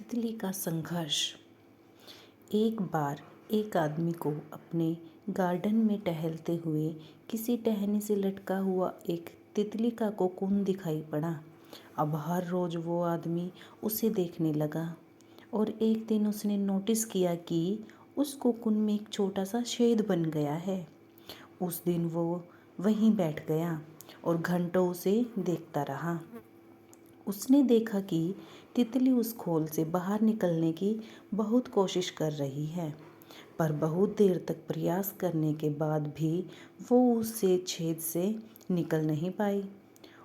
तितली का संघर्ष। एक बार एक आदमी को अपने गार्डन में टहलते हुए किसी टहनी से लटका हुआ एक तितली का कोकून दिखाई पड़ा। अब हर रोज वो आदमी उसे देखने लगा और एक दिन उसने नोटिस किया कि उस कोकून में एक छोटा सा छेद बन गया है। उस दिन वो वहीं बैठ गया और घंटों उसे देखता रहा। उसने देखा कि तितली उस खोल से बाहर निकलने की बहुत कोशिश कर रही है, पर बहुत देर तक प्रयास करने के बाद भी वो उस छेद से निकल नहीं पाई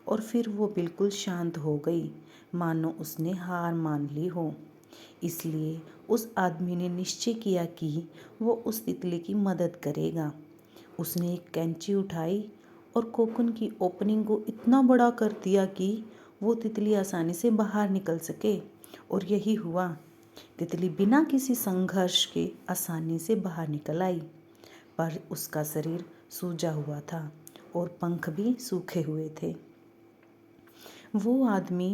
और फिर वो बिल्कुल शांत हो गई, मानो उसने हार मान ली हो। इसलिए उस आदमी ने निश्चय किया कि वो उस तितली की मदद करेगा। उसने एक कैंची उठाई और कोकून की ओपनिंग को इतना बड़ा कर दिया कि वो तितली आसानी से बाहर निकल सके, और यही हुआ। तितली बिना किसी संघर्ष के आसानी से बाहर निकल आई, पर उसका शरीर सूजा हुआ था और पंख भी सूखे हुए थे। वो आदमी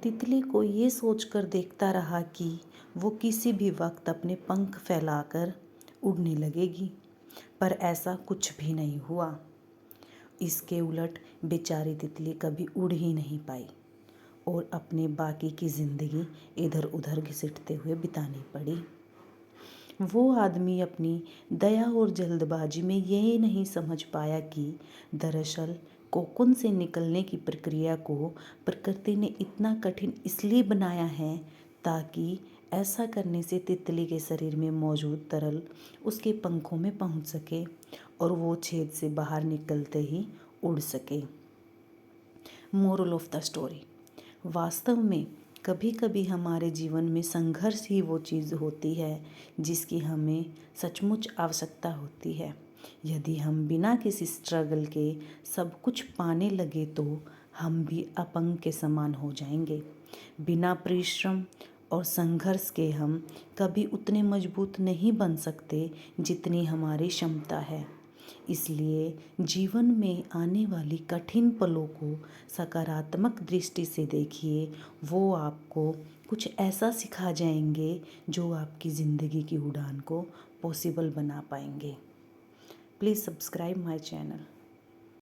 तितली को ये सोचकर देखता रहा कि वो किसी भी वक्त अपने पंख फैलाकर उड़ने लगेगी, पर ऐसा कुछ भी नहीं हुआ। इसके उलट बेचारी तितली कभी उड़ ही नहीं पाई और अपने बाकी की ज़िंदगी इधर उधर घसीटते हुए बितानी पड़ी। वो आदमी अपनी दया और जल्दबाजी में ये नहीं समझ पाया कि दरअसल कोकून से निकलने की प्रक्रिया को प्रकृति ने इतना कठिन इसलिए बनाया है ताकि ऐसा करने से तितली के शरीर में मौजूद तरल उसके पंखों में पहुंच सके और वो छेद से बाहर निकलते ही उड़ सके। मोरल ऑफ द स्टोरी, वास्तव में कभी कभी हमारे जीवन में संघर्ष ही वो चीज़ होती है जिसकी हमें सचमुच आवश्यकता होती है। यदि हम बिना किसी स्ट्रगल के सब कुछ पाने लगे तो हम भी अपंग के समान हो जाएंगे। बिना परिश्रम और संघर्ष के हम कभी उतने मजबूत नहीं बन सकते जितनी हमारी क्षमता है। इसलिए जीवन में आने वाली कठिन पलों को सकारात्मक दृष्टि से देखिए। वो आपको कुछ ऐसा सिखा जाएंगे जो आपकी ज़िंदगी की उड़ान को पॉसिबल बना पाएंगे। Please subscribe my channel.